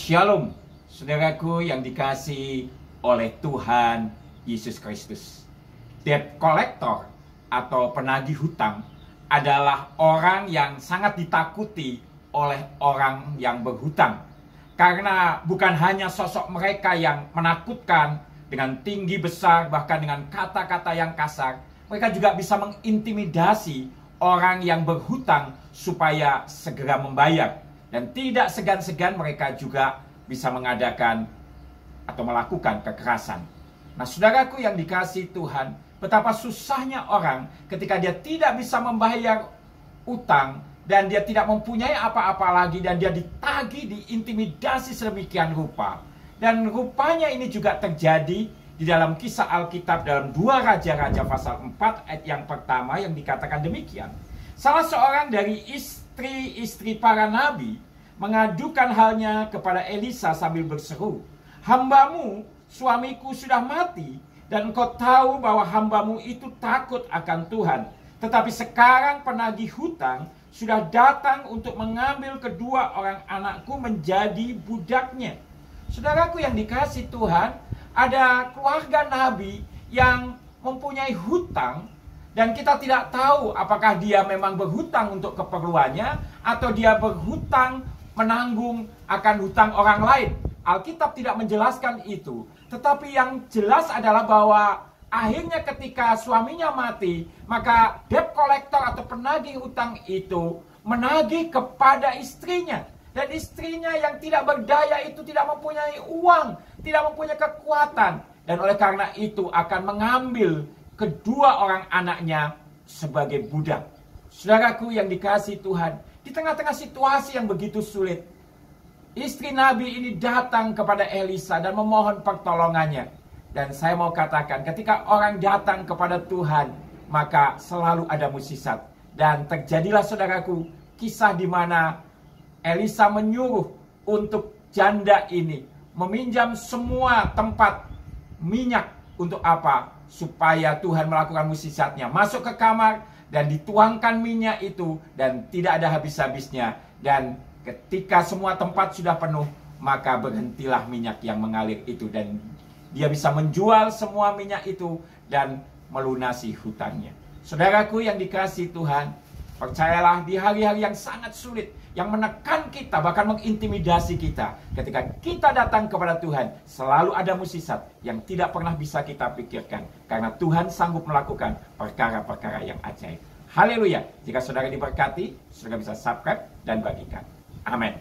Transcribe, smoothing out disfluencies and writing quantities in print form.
Shalom, saudaraku yang dikasihi oleh Tuhan Yesus Kristus. Debt collector atau penagih hutang adalah orang yang sangat ditakuti oleh orang yang berhutang. Karena bukan hanya sosok mereka yang menakutkan dengan tinggi besar, bahkan dengan kata-kata yang kasar, mereka juga bisa mengintimidasi orang yang berhutang supaya segera membayar. Dan tidak segan-segan mereka juga bisa mengadakan atau melakukan kekerasan. Nah, saudaraku yang dikasihi Tuhan, betapa susahnya orang ketika dia tidak bisa membayar utang dan dia tidak mempunyai apa-apa lagi dan dia ditagih, diintimidasi sedemikian rupa. Dan rupanya ini juga terjadi di dalam kisah Alkitab dalam 2 Raja-Raja pasal 4 ayat yang pertama yang dikatakan demikian. Salah seorang dari istri-istri para nabi mengadukan halnya kepada Elisa sambil berseru, "Hambamu, suamiku sudah mati, dan engkau tahu bahwa hambamu itu takut akan Tuhan. Tetapi sekarang penagih hutang sudah datang untuk mengambil kedua orang anakku menjadi budaknya." Saudaraku yang dikasihi Tuhan, ada keluarga nabi yang mempunyai hutang, dan kita tidak tahu apakah dia memang berhutang untuk keperluannya atau dia berhutang menanggung akan hutang orang lain. Alkitab tidak menjelaskan itu. Tetapi yang jelas adalah bahwa akhirnya ketika suaminya mati, maka debt collector atau penagih hutang itu menagih kepada istrinya. Dan istrinya yang tidak berdaya itu tidak mempunyai uang, tidak mempunyai kekuatan. Dan oleh karena itu akan mengambil kedua orang anaknya sebagai budak. Saudaraku yang dikasihi Tuhan, di tengah-tengah situasi yang begitu sulit, istri Nabi ini datang kepada Elisa dan memohon pertolongannya. Dan saya mau katakan, ketika orang datang kepada Tuhan, maka selalu ada mukjizat. Dan terjadilah saudaraku, kisah di mana Elisa menyuruh untuk janda ini meminjam semua tempat minyak. Untuk apa? Supaya Tuhan melakukan mukjizatnya. Masuk ke kamar dan dituangkan minyak itu dan tidak ada habis-habisnya. Dan ketika semua tempat sudah penuh, maka berhentilah minyak yang mengalir itu. Dan dia bisa menjual semua minyak itu dan melunasi hutangnya. Saudaraku yang dikasihi Tuhan, percayalah di hari-hari yang sangat sulit, yang menekan kita, bahkan mengintimidasi kita, ketika kita datang kepada Tuhan, selalu ada mukjizat yang tidak pernah bisa kita pikirkan. Karena Tuhan sanggup melakukan perkara-perkara yang ajaib. Haleluya. Jika saudara diberkati, saudara bisa subscribe dan bagikan. Amin.